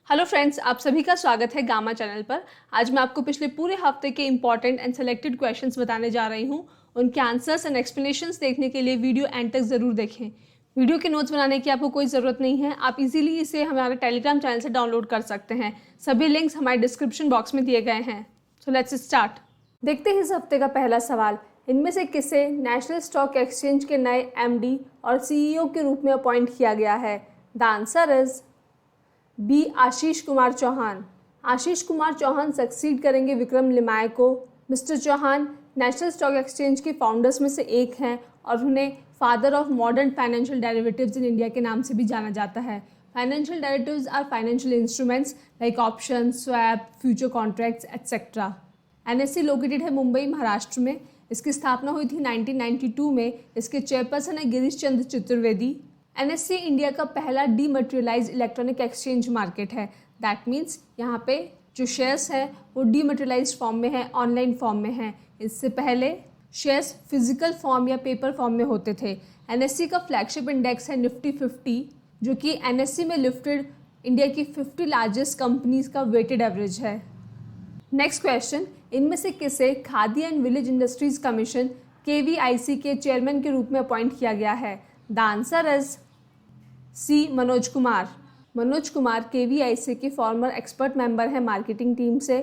Hello friends, आप सभी का स्वागत है गामा चैनल पर। आज मैं आपको पिछले पूरे हफ्ते के इंपॉर्टेंट एंड सेलेक्टेड क्वेश्चंस बताने जा रही हूं। उनके आंसर्स एंड एक्सप्लेनेशंस देखने के लिए वीडियो एंड तक ज़रूर देखें। वीडियो के नोट्स बनाने की आपको कोई ज़रूरत नहीं है, आप इजीली इसे हमारे टेलीग्राम चैनल से डाउनलोड कर सकते हैं। सभी लिंक्स हमारे डिस्क्रिप्शन बॉक्स में दिए गए हैं। So let's start. देखते हैं इस हफ्ते का पहला सवाल। इनमें से किसे नेशनल स्टॉक एक्सचेंज के नए एमडी और सीईओ के रूप में अपॉइंट किया गया है? The answer is B. Ashish Kumar Chauhan. Ashish Kumar Chauhan succeed करेंगे विक्रम लिमाय को। Mr Chauhan national stock exchange के फाउंडर्स में से एक हैं और उन्हें father of modern financial derivatives in India के नाम से भी जाना जाता है। Financial derivatives are financial instruments like option, swap, future contracts etcetera. NSC located है मुंबई, महाराष्ट्र में। इसकी स्थापना हुई थी 1992 में। इसके चेयरपर्सन है गिरीश चंद्र चतुर्वेदी। एनएससी इंडिया का पहला डीमटेरियलाइज्ड इलेक्ट्रॉनिक एक्सचेंज मार्केट है। दैट मीन्स यहाँ पे जो शेयर्स है वो डीमटेरियलाइज्ड फॉर्म में है, ऑनलाइन फॉर्म में है। इससे पहले शेयर्स फिजिकल फॉर्म या पेपर फॉर्म में होते थे। एनएससी का फ्लैगशिप इंडेक्स है निफ्टी 50, जो कि एनएससी में लिस्टेड इंडिया की 50 लार्जेस्ट कंपनीज का वेटेड एवरेज है। नेक्स्ट क्वेश्चन, इनमें से किसे Khadi and village industries commission KVIC के चेयरमैन के रूप में अपॉइंट किया गया है? The answer is C. Manoj Kumar. Manoj Kumar KVIC के फॉर्मर एक्सपर्ट मेंबर हैं मार्केटिंग टीम से।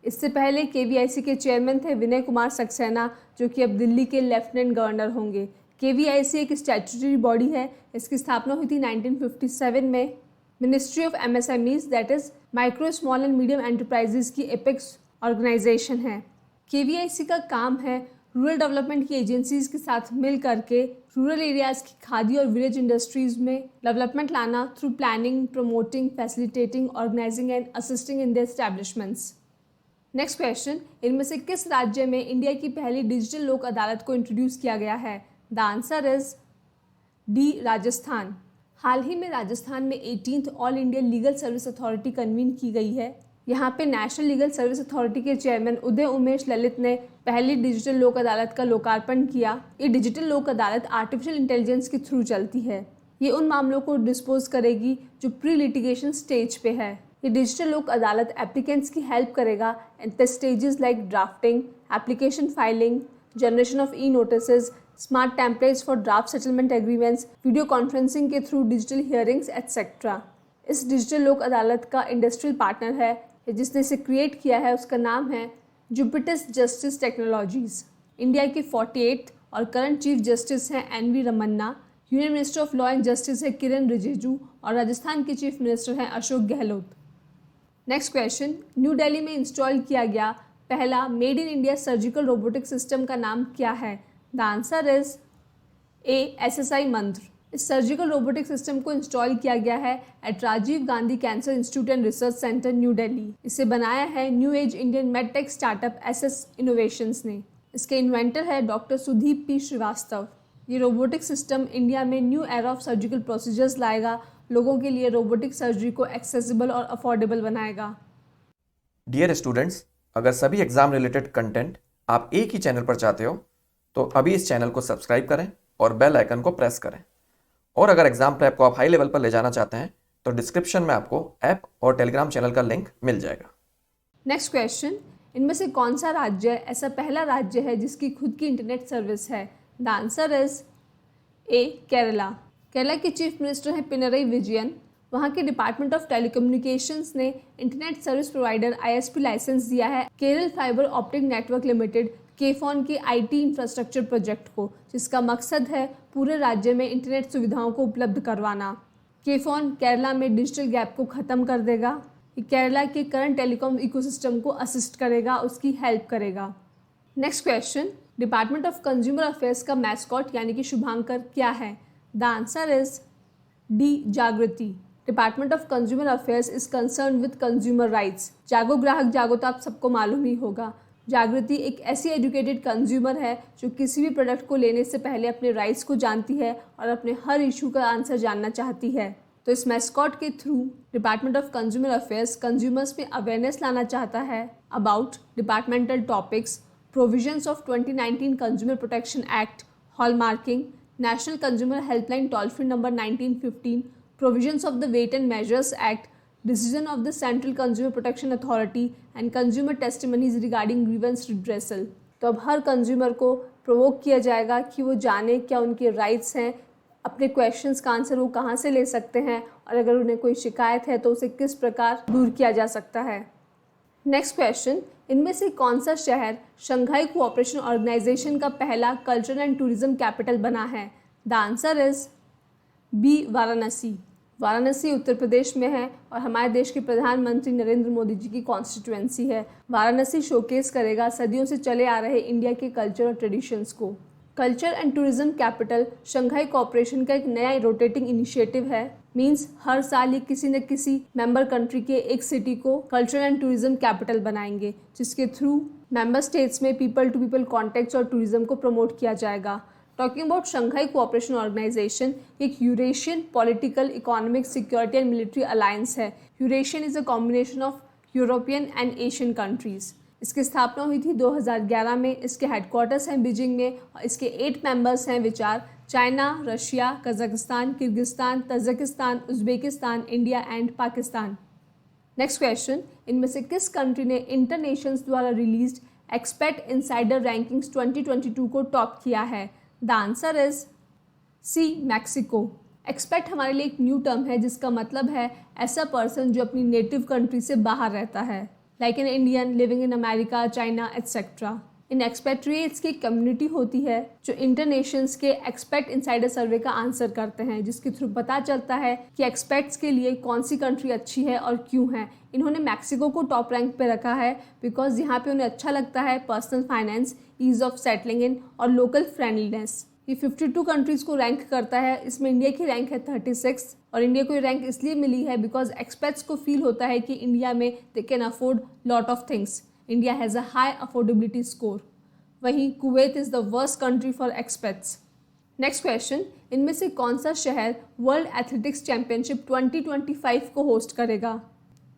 इससे पहले केवीआईसी के चेयरमैन थे विनय कुमार सक्सेना, जो कि अब दिल्ली के लेफ्टिनेंट गवर्नर होंगे। केवीआईसी एक स्टैट्यूटरी बॉडी है। इसकी स्थापना हुई थी 1957 में। Ministry of MSMEs that is micro small and medium enterprises की एपेक्स ऑर्गेनाइजेशन है। केवीआईसी का काम है रूरल डेवलपमेंट की एजेंसीज के साथ मिल करके रूरल एरियाज़ की खादी और विलेज इंडस्ट्रीज़ में डेवलपमेंट लाना through planning, promoting, facilitating, organising and assisting in the establishments. Next question, इनमें से किस राज्य में इंडिया की पहली डिजिटल लोक अदालत को इंट्रोड्यूस किया गया है? The answer is D. Rajasthan. हाल ही में राजस्थान में 18th all India legal service authority convene की गई है। यहाँ पे नेशनल लीगल सर्विस अथॉरिटी के चेयरमैन उदय उमेश ललित ने पहली डिजिटल लोक अदालत का लोकार्पण किया। ये डिजिटल लोक अदालत आर्टिफिशियल इंटेलिजेंस के थ्रू चलती है। ये उन मामलों को डिस्पोज करेगी जो प्री लिटिगेशन स्टेज पे है। ये डिजिटल लोक अदालत एप्लीकेंट्स की हेल्प करेगा at the stages like drafting, application filing, generation of E notices, smart templates for draft settlement agreements, video conferencing के थ्रू डिजिटल हियरिंग्स एट्सेट्रा। इस डिजिटल लोक अदालत का इंडस्ट्रियल पार्टनर है जिसने इसे क्रिएट किया है, उसका नाम है जुपिटस जस्टिस टेक्नोलॉजीज। इंडिया के 48th और करंट चीफ जस्टिस हैं N V. Ramana. Union minister of law and justice है किरण रिजिजू और राजस्थान के चीफ मिनिस्टर हैं Ashok Gehlot. Next question, new Delhi में इंस्टॉल किया गया पहला made in India surgical robotic system का नाम क्या है? The answer is A. SSI Mantra. इस सर्जिकल रोबोटिक सिस्टम को इंस्टॉल किया गया है at Rajiv Gandhi cancer institute and research centre, new Delhi. इसे बनाया है new age Indian medtech startup SS innovations ने। इसके इन्वेंटर है डॉक्टर सुदीप P. श्रीवास्तव। ये रोबोटिक सिस्टम इंडिया में new era of surgical procedures लाएगा, लोगों के लिए रोबोटिक सर्जरी को एक्सेसिबल और अफोर्डेबल बनाएगा। डियर स्टूडेंट्स, अगर सभी एग्जाम रिलेटेड कंटेंट आप एक ही चैनल पर चाहते हो तो अभी इस चैनल को सब्सक्राइब करें और बेल आइकन को प्रेस करें। और अगर एग्जाम प्रेप को आप हाई लेवल पर ले जाना चाहते हैं तो डिस्क्रिप्शन में आपको ऐप और टेलीग्राम चैनल का लिंक मिल जाएगा। नेक्स्ट क्वेश्चन, इनमें से कौन सा राज्य ऐसा पहला राज्य है जिसकी खुद की इंटरनेट सर्विस है? The answer is A. Kerala. Kerala के चीफ मिनिस्टर हैं पिनरई विजयन। वहाँ के डिपार्टमेंट ऑफ टेलीकम्युनिकेशंस ने internet service provider ISP licence दिया है Kerala fibre optic network limited KFON के IT इंफ्रास्ट्रक्चर प्रोजेक्ट को, जिसका मकसद है पूरे राज्य में इंटरनेट सुविधाओं को उपलब्ध करवाना। केफॉन केरला में डिजिटल गैप को ख़त्म कर देगा। ये केरला के करंट टेलीकॉम इकोसिस्टम को असिस्ट करेगा, उसकी हेल्प करेगा। Next question, department of consumer affairs का मैस्कॉट यानी कि शुभांकर क्या है? The answer is D. Jagriti. Department of consumer affairs is concern with consumer rights. जागो ग्राहक जागो तो आप सबको मालूम ही होगा। जागृति एक ऐसी एजुकेटेड कंज्यूमर है जो किसी भी प्रोडक्ट को लेने से पहले अपने राइट्स को जानती है और अपने हर इशू का आंसर जानना चाहती है। तो इस मैस्कॉट के through department of consumer affairs consumers में अवेयरनेस लाना चाहता है about departmental topics, provisions of 2019 consumer protection act, hallmarking, national consumer helpline toll free number 1915, provisions of the weight and measures act, decision of the Central Consumer Protection Authority and consumer testimonies regarding grievance redressal। तो अब हर consumer को provoke किया जाएगा कि वो जाने क्या उनके राइट्स हैं, अपने क्वेश्चंस का आंसर वो कहाँ से ले सकते हैं, और अगर उन्हें कोई शिकायत है तो उसे किस प्रकार दूर किया जा सकता है। नेक्स्ट क्वेश्चन, इनमें से कौन सा शहर शंघाई कोऑपरेशन ऑर्गेनाइजेशन का पहला कल्चरल एंड टूरिज्म कैपिटल बना है? The answer is B, Varanasi. Varanasi Uttar Pradesh में है और हमारे देश के प्रधानमंत्री नरेंद्र मोदी जी की कॉन्स्टिट्यूएंसी है। वाराणसी शोकेस करेगा सदियों से चले आ रहे इंडिया के कल्चर और ट्रेडिशंस को। Culture and tourism capital Shanghai cooperation का एक नया रोटेटिंग इनिशिएटिव है। मींस हर साल ये किसी न किसी मेंबर कंट्री के एक सिटी को कल्चर एंड टूरिज्म कैपिटल बनाएंगे, जिसके थ्रू मेंबर स्टेट्स में पीपल टू पीपल कॉन्टैक्ट्स और टूरिज्म को प्रमोट किया जाएगा। Talking about Shanghai cooperation organisation एक Eurasian political, economic, security and military alliance है। Eurasian is a combination of European and Asian countries. इसकी स्थापना हुई थी 2011 में। इसके हेडक्वार्टर्स हैं बीजिंग में और इसके 8 मेंबर्स हैं which are China, Russia, Kazakhstan, Kyrgyzstan, Tajikistan, Uzbekistan, India and Pakistan. Next question, इनमें से किस कंट्री ने इंटरनेशंस द्वारा रिलीज्ड एक्सपेट इनसाइडर रैंकिंग्स 2022 को टॉप किया है? The answer is C, Mexico. Expat हमारे लिए एक न्यू टर्म है जिसका मतलब है ऐसा पर्सन जो अपनी नेटिव कंट्री से बाहर रहता है, like an Indian living in America, China etcetera. In expatriates की कम्युनिटी होती है जो इंटरनेशंस के एक्सपेट इनसाइडर सर्वे का आंसर करते हैं, जिसके थ्रू पता चलता है कि एक्सपेट्स के लिए कौन सी कंट्री अच्छी है और क्यों है। इन्होंने मैक्सिको को टॉप रैंक पे रखा है बिकॉज यहाँ पे उन्हें अच्छा लगता है personal finance, ease of settling in और लोकल फ्रेंडलीनेस। ये 52 कंट्रीज़ को रैंक करता है। इसमें इंडिया की रैंक है 36 और इंडिया को ये रैंक इसलिए मिली है बिकॉज एक्सपेट्स को फील होता है कि इंडिया में they can afford lot of things. India has a high affordability score. वहीं Kuwait is the worst country for expats. Next question, इनमें से कौन सा शहर वर्ल्ड एथलेटिक्स चैंपियनशिप 2025 को होस्ट करेगा?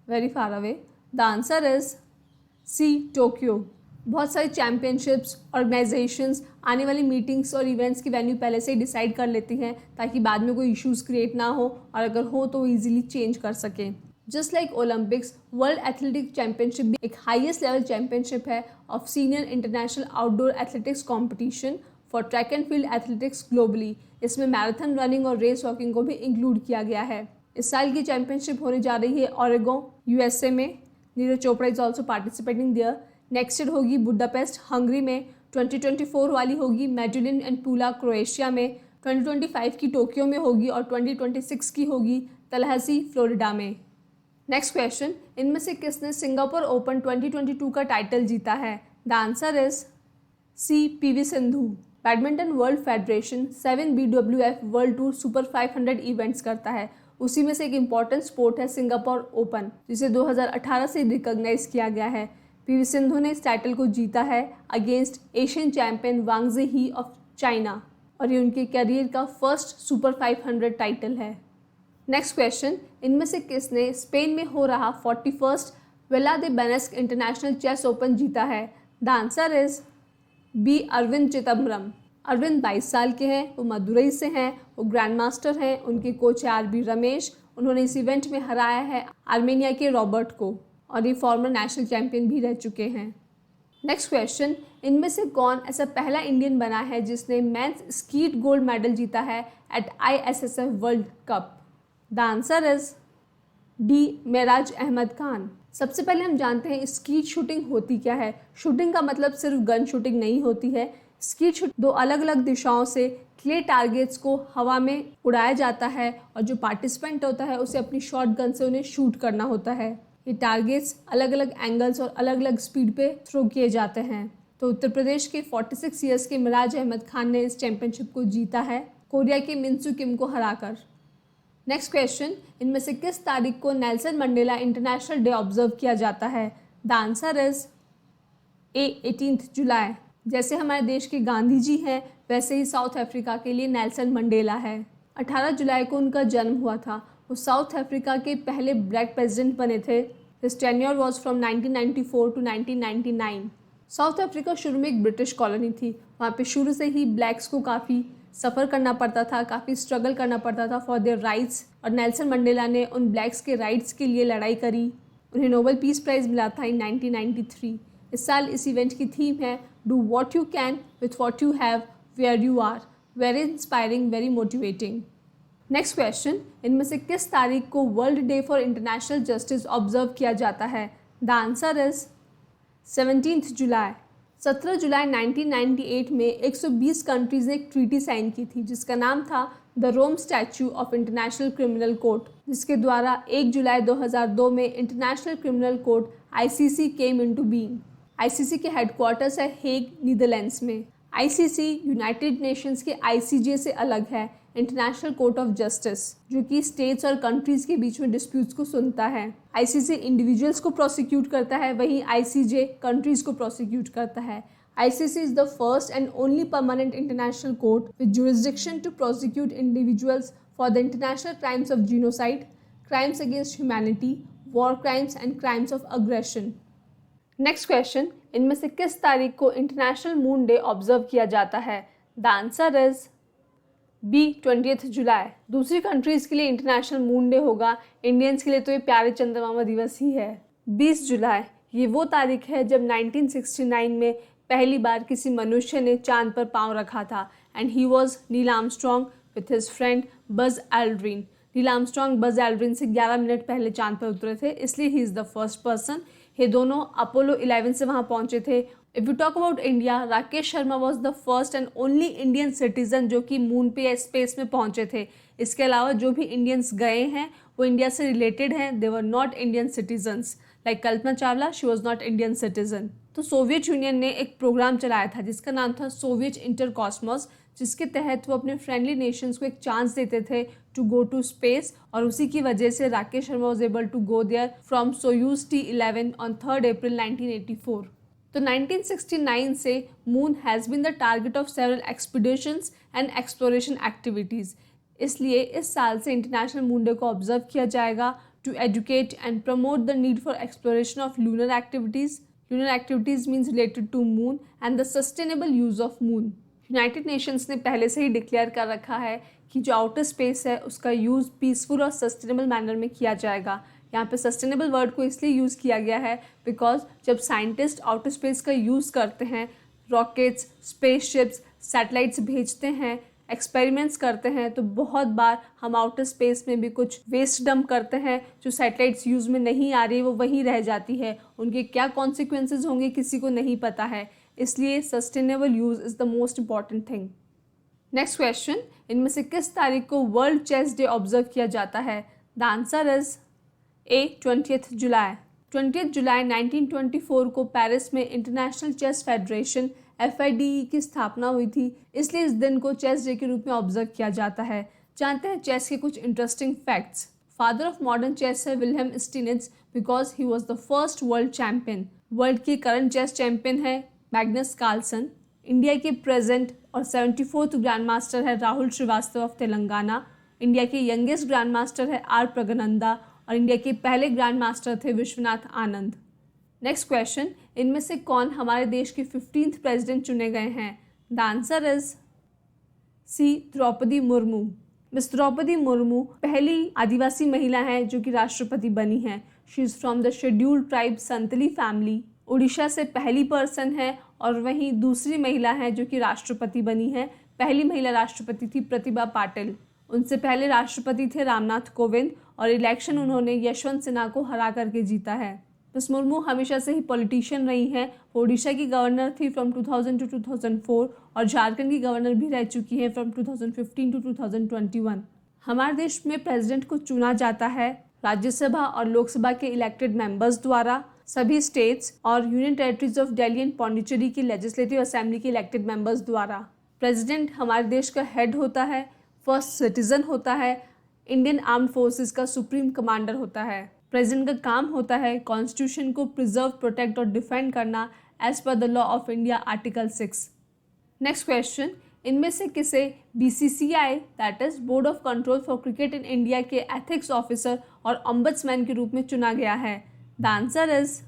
Very far away. The answer is C, Tokyo. बहुत सारी चैम्पियनशिप्स, ऑर्गेनाइजेशंस आने वाली मीटिंग्स और इवेंट्स की वेन्यू पहले से ही डिसाइड कर लेती हैं ताकि बाद में कोई इश्यूज़ क्रिएट ना हो और अगर हो तो ईजिली चेंज कर सकें। Just like Olympics, world athletic championship भी एक हाईएस्ट लेवल चैंपियनशिप है of senior international outdoor athletics competition for track and field athletics globally. इसमें मैराथन रनिंग और रेस वॉकिंग को भी इंक्लूड किया गया है। इस साल की चैंपियनशिप होने जा रही है ओरेगोन, यूएसए में। Neeraj Chopra is also participating there. Next year होगी बुडापेस्ट, हंगरी में। 2024 वाली होगी मेडुलिन एंड पूला, क्रोएशिया में। 2025 की टोक्यो में होगी और 2026 की होगी तलहसी, फ्लोरिडा में। नेक्स्ट क्वेश्चन, इनमें से किसने सिंगापुर ओपन 2022 का टाइटल जीता है? The answer is C, PV Sindhu. Badminton world federation 7 BWF world tour super 500 events करता है। उसी में से एक इम्पॉर्टेंट स्पोर्ट है सिंगापुर ओपन, जिसे 2018 से रिकॉग्नाइज किया गया है। पीवी सिंधु ने इस टाइटल को जीता है against Asian champion Wang Zhi of China और ये उनके करियर का फर्स्ट सुपर 500 टाइटल है। नेक्स्ट क्वेश्चन, इनमें से किसने स्पेन में हो रहा 41st Vila de Benasque international chess open जीता है? The answer is B, Arvind Chithambaram. Arvind 22 साल के हैं, वो मदुरई से हैं, वो ग्रैंड मास्टर हैं। उनके कोच है आरबी रमेश। उन्होंने इस इवेंट में हराया है आर्मेनिया के रॉबर्ट को और ये फॉर्मर नेशनल चैंपियन भी रह चुके हैं। नेक्स्ट क्वेश्चन, इनमें से कौन ऐसा पहला इंडियन बना है जिसने मेंस स्कीट गोल्ड मेडल जीता है at ISSF world cup? The answer is D, Mairaj Ahmad Khan. सबसे पहले हम जानते हैं स्कीट शूटिंग होती क्या है। शूटिंग का मतलब सिर्फ गन शूटिंग नहीं होती है। स्कीट शूट 2 अलग अलग दिशाओं से क्ले टारगेट्स को हवा में उड़ाया जाता है और जो पार्टिसिपेंट होता है उसे अपनी शॉट गन से उन्हें शूट करना होता है। ये टारगेट्स अलग अलग एंगल्स और अलग अलग स्पीड पे थ्रो किए जाते हैं। तो उत्तर प्रदेश के 46 ईयर्स के मिराज अहमद खान ने इस चैंपियनशिप को जीता है कोरिया के मिनसू किम को हराकर। नेक्स्ट क्वेश्चन, इनमें से किस तारीख को Nelson Mandela international day observe किया जाता है? द आंसर इज ए, 18 जुलाई। जैसे हमारे देश के गांधी जी हैं वैसे ही साउथ अफ्रीका के लिए नेल्सन मंडेला है। 18 जुलाई को उनका जन्म हुआ था। वो साउथ अफ्रीका के पहले ब्लैक प्रेसिडेंट बने थे। His tenure was from 1994 to 1999। South Africa शुरू में एक ब्रिटिश कॉलोनी थी। वहाँ पे शुरू से ही ब्लैक्स को काफ़ी सफ़र करना पड़ता था, काफ़ी स्ट्रगल करना पड़ता था फॉर देयर राइट्स, और नेल्सन मंडेला ने उन ब्लैक्स के राइट्स के लिए लड़ाई करी। उन्हें नोबेल पीस प्राइज़ मिला था इन 1993। इस साल इस इवेंट की थीम है do what you can with what you have where you are. Very inspiring, very motivating. Next question, इनमें से किस तारीख को world day for international justice observe किया जाता है? The answer is 17 July. 17 जुलाई 1998 में 120 कंट्रीज़ ने एक ट्रीटी साइन की थी जिसका नाम था the Rome statute of international criminal court, जिसके द्वारा 1 जुलाई 2002 में international criminal court ICC came into being. ICC के हेडक्वार्टर्स है हेग, नीदरलैंड्स में। ICC यूनाइटेड नेशंस के ICJ से अलग है, इंटरनेशनल कोर्ट ऑफ जस्टिस, जो कि स्टेट्स और कंट्रीज़ के बीच में डिस्प्यूट्स को सुनता है। ICC इंडिविजुअल्स को प्रोसिक्यूट करता है, वहीं ICJ कंट्रीज़ को प्रोसिक्यूट करता है। ICC is the first and only permanent international court with jurisdiction to prosecute individuals for the international crimes of genocide, crimes against humanity, war crimes and crimes of aggression. Next question, इनमें से किस तारीख को international moon day observe किया जाता है? The answer is B 20 जुलाई। दूसरी countries के लिए इंटरनेशनल मून डे होगा, इंडियंस के लिए तो ये प्यारे चंद्रमामा दिवस ही है। 20 जुलाई ये वो तारीख है जब 1969 में पहली बार किसी मनुष्य ने चांद पर पांव रखा था, and he was Neil Armstrong with his friend Buzz Aldrin. Neil Armstrong Buzz Aldrin से 11 मिनट पहले चांद पर उतरे थे, इसलिए he is the first person. ये दोनों अपोलो 11 से वहाँ पहुँचे थे। If you talk about India, Rakesh Sharma was the first and only Indian citizen जो कि मून पे या स्पेस में पहुँचे थे। इसके अलावा जो भी इंडियंस गए हैं वो इंडिया से रिलेटेड हैं, they were not Indian citizens. Like Kalpana Chawla, she was not Indian citizen. तो सोवियत यूनियन ने एक प्रोग्राम चलाया था जिसका नाम था सोवियत इंटर कॉस्मोस, जिसके तहत वो अपने फ्रेंडली नेशंस को एक चांस देते थे टू गो टू स्पेस, और उसी की वजह से Rakesh Sharma was able to go there from Soyuz T11 on 3 April 1984। तो 1969 से moon has been the target of several expeditions and exploration activities. इसलिए इस साल से इंटरनेशनल मून डे को ऑब्जर्व किया जाएगा to educate and promote the need for exploration of lunar activities. Lunar activities means related to moon and the sustainable use of moon. United Nations ने पहले से ही डिक्लेयर कर रखा है कि जो आउटर स्पेस है उसका यूज़ पीसफुल और सस्टेनेबल मैनर में किया जाएगा। यहाँ पे सस्टेनेबल वर्ड को इसलिए यूज़ किया गया है बिकॉज जब साइंटिस्ट आउटर स्पेस का यूज़ करते हैं, रॉकेट्स, स्पेसशिप्स, सैटेलाइट्स भेजते हैं, एक्सपेरिमेंट्स करते हैं, तो बहुत बार हम आउटर स्पेस में भी कुछ वेस्ट डंप करते हैं जो सैटेलाइट्स यूज़ में नहीं आ रही, वो वहीं रह जाती है। उनके क्या कॉन्सिक्वेंसेज होंगे किसी को नहीं पता है, इसलिए sustainable use is the most important thing. Next question, इनमें से किस तारीख को वर्ल्ड चेस डे ऑब्जर्व किया जाता है? द आंसर इज ए 20 जुलाई। 20 जुलाई 1924 को पेरिस में इंटरनेशनल चेस फेडरेशन FIDE की स्थापना हुई थी, इसलिए इस दिन को चेस डे के रूप में ऑब्जर्व किया जाता है। जानते हैं चेस के कुछ interesting facts. Father of modern chess है Wilhelm Steinitz because he was the first world champion. World के करंट चेस चैम्पियन है मैग्नस कार्लसन। इंडिया के प्रेजेंट और 74th ग्रैंड मास्टर है राहुल श्रीवास्तव ऑफ तेलंगाना। इंडिया के यंगेस्ट ग्रैंड मास्टर है R Praggnanandhaa, और India के पहले ग्रैंड मास्टर थे विश्वनाथ आनंद। नेक्स्ट क्वेश्चन, इनमें से कौन हमारे देश के 15th प्रेसिडेंट चुने गए हैं? The answer is C Droupadi Murmu. Miss Droupadi Murmu पहली आदिवासी महिला हैं जो कि राष्ट्रपति बनी हैं। She is from the scheduled tribe Santali family. Odisha से पहली पर्सन है, और वहीं दूसरी महिला है जो कि राष्ट्रपति बनी है। पहली महिला राष्ट्रपति थी प्रतिभा पाटिल। उनसे पहले राष्ट्रपति थे रामनाथ कोविंद, और इलेक्शन उन्होंने यशवंत सिन्हा को हरा करके जीता है। मिस मुर्मू हमेशा से ही पॉलिटिशियन रही हैं। वो उड़ीसा की गवर्नर थी फ्रॉम 2000 टू 2004, और झारखंड की गवर्नर भी रह चुकी हैं फ्रॉम 2015 टू 2021। हमारे देश में प्रेसिडेंट को चुना जाता है राज्यसभा और लोकसभा के इलेक्टेड मेंबर्स द्वारा, सभी स्टेट्स और union territories of Delhi and Pondicherry की लेजिस्लेटिव असेंबली के इलेक्टेड मेंबर्स द्वारा। प्रेसिडेंट हमारे देश का हेड होता है, फर्स्ट सिटीजन होता है, इंडियन आर्म्ड फोर्सेस का सुप्रीम कमांडर होता है। प्रेसिडेंट का काम होता है कॉन्स्टिट्यूशन को प्रिजर्व, प्रोटेक्ट और डिफेंड करना as per the law of India article 6। Next question, इनमें से किसे BCCI that is board of control for cricket in India के एथिक्स ऑफिसर और ऑम्बड्समैन के रूप में चुना गया है? The answer is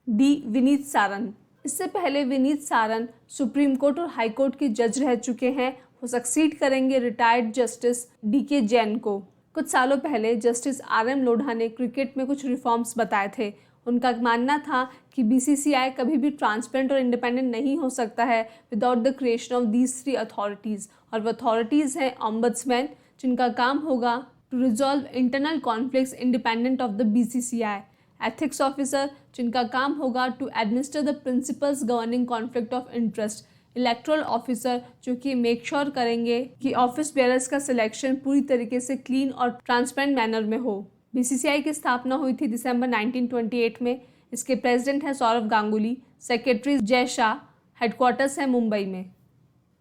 D Vineet Saran. इससे पहले विनीत सारन सुप्रीम कोर्ट और हाई कोर्ट के जज रह चुके हैं। वो सक्सीड करेंगे रिटायर्ड जस्टिस DK जैन को। कुछ सालों पहले जस्टिस RM लोढ़ा ने क्रिकेट में कुछ रिफॉर्म्स बताए थे। उनका मानना था कि BCCI कभी भी ट्रांसपेरेंट और इंडिपेंडेंट नहीं हो सकता है without the creation of these 3 authorities, और वो अथॉरिटीज़ हैं ऑम्बड्समैन, जिनका काम होगा to resolve internal conflicts independent of the BCCI, ethics officer, जिनका काम होगा to administer the principles governing conflict of interest, electoral officer, जो कि मेक श्योर करेंगे कि ऑफिस बेयरर्स का सिलेक्शन पूरी तरीके से क्लीन और ट्रांसपेरेंट मैनर में हो। BCCI की स्थापना हुई थी दिसंबर 1928 में। इसके प्रेसिडेंट हैं सौरव गांगुली, सेक्रेटरी जय शाह, हेडक्वार्टर्स है मुंबई में।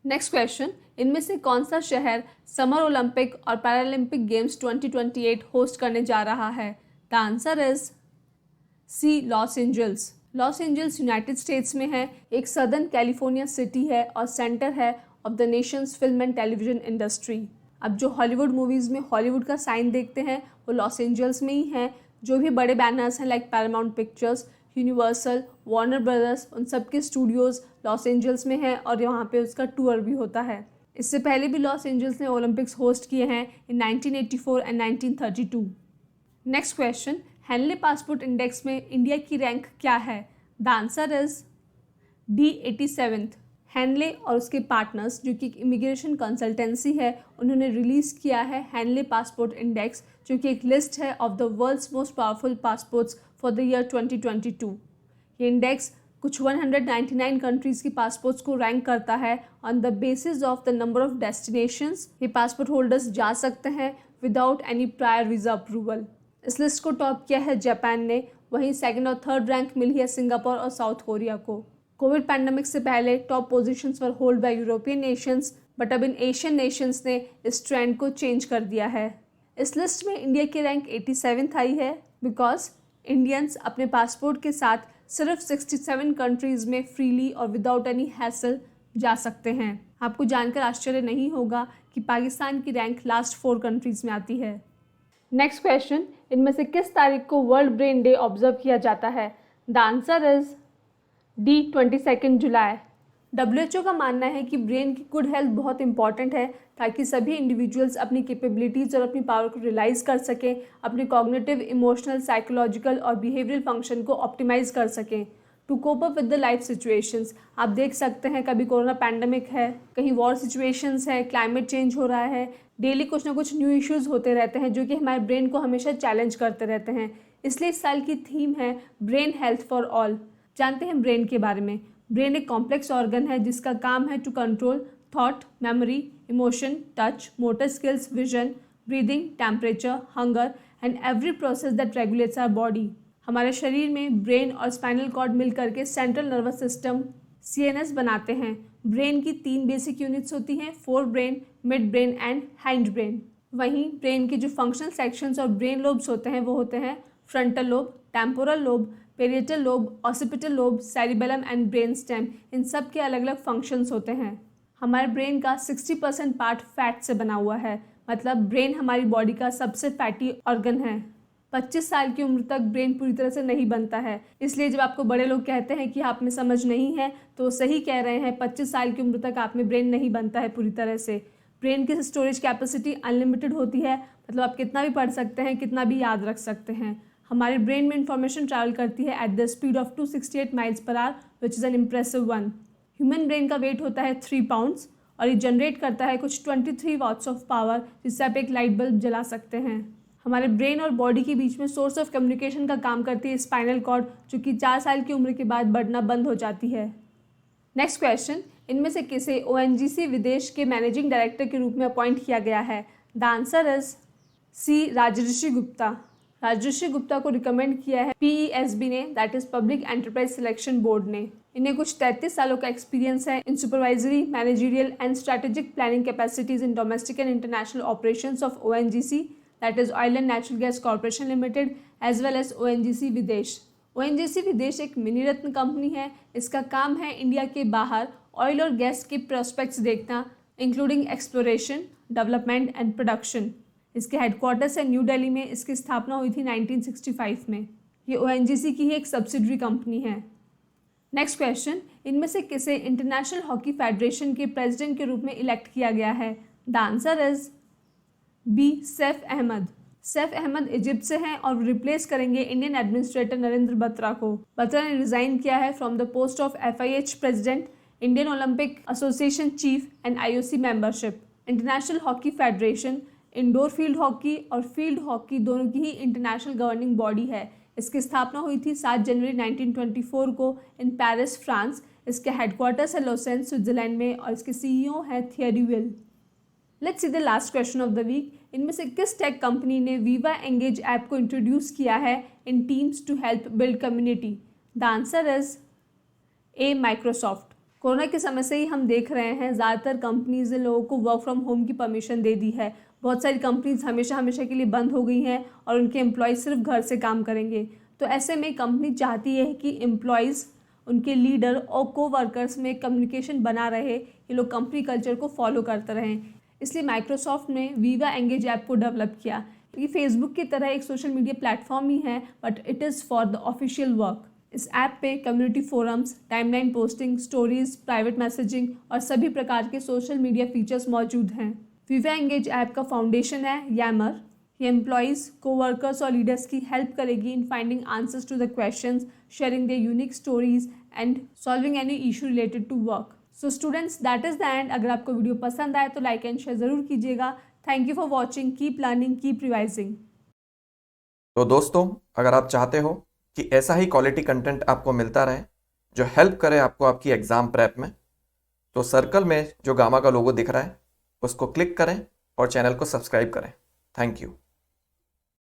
नेक्स्ट क्वेश्चन, इनमें से कौन सा शहर समर ओलंपिक और पैरालंपिक गेम्स 2028 होस्ट करने जा रहा है? The answer is C, Los Angeles. Los Angeles United States में है, एक सदर्न कैलिफोर्निया सिटी है और सेंटर है of the Nations film and television industry. अब जो हॉलीवुड मूवीज़ में हॉलीवुड का साइन देखते हैं वो लॉस एंजल्स में ही हैं। जो भी बड़े बैनर्स हैं like Paramount pictures, universal, Warner brothers, उन सब के स्टूडियोज़ लॉस एंजल्स में हैं और यहाँ पे उसका टूर भी होता है। इससे पहले भी लॉस एंजल्स ने ओलंपिक्स होस्ट किए हैं in 1984 and 1932। Next question, Henley passport index में इंडिया की रैंक क्या है? The answer is D, 87th। Henley और उसके पार्टनर्स, जो कि इमिग्रेशन कंसल्टेंसी है, उन्होंने रिलीज़ किया है हेनले पासपोर्ट इंडेक्स, जो कि एक लिस्ट है of the world's most powerful passports for the year 2022। ये इंडेक्स कुछ 199 कंट्रीज़ की पासपोर्ट्स को रैंक करता है on the basis of the number of destinations ये पासपोर्ट होल्डर्स जा सकते हैं without any prior visa approval. इस लिस्ट को टॉप किया है जापान ने, वहीं सेकंड और थर्ड रैंक मिली है सिंगापुर और साउथ कोरिया को। कोविड पैंडमिक से पहले top positions were hold by European Nations, but अब इन एशियन नेशंस ने इस ट्रेंड को चेंज कर दिया है। इस लिस्ट में इंडिया की रैंक 87th आई है बिकॉज इंडियंस अपने पासपोर्ट के साथ सिर्फ 67 कंट्रीज़ में फ्रीली और विदाउट एनी हैसल जा सकते हैं। आपको जानकर आश्चर्य नहीं होगा कि पाकिस्तान की रैंक लास्ट 4 कंट्रीज़ में आती है। नेक्स्ट क्वेश्चन, इनमें से किस तारीख को वर्ल्ड ब्रेन डे ऑब्जर्व किया जाता है? The answer is D, 22 July. WHO का मानना है कि ब्रेन की गुड हेल्थ बहुत इंपॉर्टेंट है ताकि सभी इंडिविजुअल्स अपनी कैपेबिलिटीज़ और अपनी पावर को रियलाइज़ कर सकें, अपने कॉग्निटिव, इमोशनल, साइकोलॉजिकल और बिहेवियरल फंक्शन को ऑप्टिमाइज़ कर सकें to cope up with the life situations. आप देख सकते हैं कभी कोरोना पैंडमिक है, कहीं वॉर सिचुएशंस है, क्लाइमेट चेंज हो रहा है, डेली कुछ ना कुछ न्यू इश्यूज़ होते रहते हैं जो कि हमारे ब्रेन को हमेशा चैलेंज करते रहते हैं। इसलिए इस साल की थीम है ब्रेन हेल्थ फॉर ऑल। जानते हैं ब्रेन के बारे में। ब्रेन एक कॉम्प्लेक्स ऑर्गन है जिसका काम है to control thought, memory, emotion, touch, motor skills, vision, breathing, temperature, hunger and every process that regulates our body. हमारे शरीर में ब्रेन और स्पाइनल कॉर्ड मिल करके सेंट्रल नर्वस सिस्टम CNS बनाते हैं। ब्रेन की 3 बेसिक यूनिट्स होती हैं, fore brain, mid brain and hind brain. वहीं ब्रेन के जो फंक्शनल सेक्शंस और ब्रेन लोब्स होते हैं वो होते हैं frontal lobe, temporal lobe, parietal lobe, occipital lobe, cerebellum and brain stem. इन सब के अलग अलग फंक्शंस होते हैं। हमारे ब्रेन का 60% पार्ट फैट से बना हुआ है, मतलब ब्रेन हमारी बॉडी का सबसे फैटी ऑर्गन है। 25 साल की उम्र तक ब्रेन पूरी तरह से नहीं बनता है। इसलिए जब आपको बड़े लोग कहते हैं कि आप में समझ नहीं है तो सही कह रहे हैं। 25 साल की उम्र तक आप में ब्रेन नहीं बनता है पूरी तरह से। ब्रेन की स्टोरेज कैपेसिटी अनलिमिटेड होती है, मतलब आप कितना भी पढ़ सकते हैं, कितना भी याद रख सकते हैं। हमारे ब्रेन में इंफॉर्मेशन ट्रैवल करती है at the speed of 268 miles per hour, which is an impressive one. Human brain का वेट होता है 3 पाउंड्स और ये जनरेट करता है कुछ 23 वॉट्स ऑफ पावर, जिससे आप एक लाइट बल्ब जला सकते हैं। हमारे ब्रेन और बॉडी के बीच में सोर्स ऑफ कम्युनिकेशन का काम करती है स्पाइनल कॉर्ड, जो कि 4 साल की उम्र के बाद बढ़ना बंद हो जाती है। नेक्स्ट क्वेश्चन, इनमें से किसे ONGC विदेश के मैनेजिंग डायरेक्टर के रूप में अपॉइंट किया गया है? The answer is C, Rajrishi Gupta. Rajrishi Gupta को रिकमेंड किया है PESB ने, that is public enterprise selection board ने। इन्हें कुछ 33 सालों का एक्सपीरियंस है in supervisory, managerial and strategic planning capacities in domestic and international operations of ONGC, that is oil and natural gas corporation limited, as well as ONGC Videsh. ONGC विदेश एक mini रत्न company है। इसका काम है इंडिया के बाहर oil और gas के प्रोस्पेक्ट्स देखना, including exploration, development and production. इसके हेडक्वार्टर्स है न्यू दिल्ली में। इसकी स्थापना हुई थी 1965 में। ये ONGC की ही एक सब्सिडरी कंपनी है। नेक्स्ट क्वेश्चन, इनमें से किसे इंटरनेशनल हॉकी फेडरेशन के प्रेसिडेंट के रूप में इलेक्ट किया गया है? The answer is B, Seif Ahmed. Seif Ahmed Egypt से हैं और रिप्लेस करेंगे इंडियन एडमिनिस्ट्रेटर नरेंद्र बत्रा को। बत्रा ने रिजाइन किया है from the post of FIH president, Indian Olympic association cheap and IOC membership. International hockey federation indoor field hockey और field hockey दोनों की ही इंटरनेशनल गवर्निंग बॉडी है। इसकी स्थापना हुई थी 7 जनवरी 1924 को इन पेरिस, फ्रांस। इसके हेडक्वार्टर्स है लॉसेंस, स्विट्जरलैंड में और इसके CEO है Thierry Weil. Let's see the last question of the week. इनमें से किस टेक कंपनी ने वीवा एंगेज ऐप को इंट्रोड्यूस किया है in Teams to help build community? The answer is A, Microsoft. Corona के समय से ही हम देख रहे हैं ज़्यादातर कंपनीज ने लोगों को वर्क फ्रॉम होम की परमिशन दे दी है। बहुत सारी कंपनीज हमेशा के लिए बंद हो गई हैं और उनके एम्प्लॉयज़ सिर्फ घर से काम करेंगे। तो ऐसे में कंपनी चाहती है कि एम्प्लॉयज़, उनके लीडर और कोवर्कर्स में कम्युनिकेशन बना रहे, ये लोग कंपनी कल्चर को फॉलो करते रहें। इसलिए माइक्रोसॉफ्ट ने वीवा एंगेज ऐप को डेवलप किया। ये फेसबुक की तरह एक सोशल मीडिया प्लेटफॉर्म ही है, but it is for the official work. इस ऐप पे community forums, timeline posting, stories, private messaging और सभी प्रकार के सोशल मीडिया फीचर्स मौजूद हैं। वीवा एंगेज ऐप का फाउंडेशन है यामर। ये एम्प्लॉयज़, कोवर्कर्स और लीडर्स की हेल्प करेगी in finding answers to the questions, sharing their unique stories and solving any issue related to work. So students, that is the end. अगर आपको video पसंद आए तो लाइक एंड शेयर ज़रूर कीजिएगा। Thank you for watching. Keep learning, keep revising. तो दोस्तों, अगर आप चाहते हो कि ऐसा ही क्वालिटी कंटेंट आपको मिलता रहे जो हेल्प करे आपको आपकी एग्ज़ाम प्रेप में, तो सर्कल में जो गामा का लोगो दिख रहा है उसको क्लिक करें और चैनल को सब्सक्राइब करें। Thank you.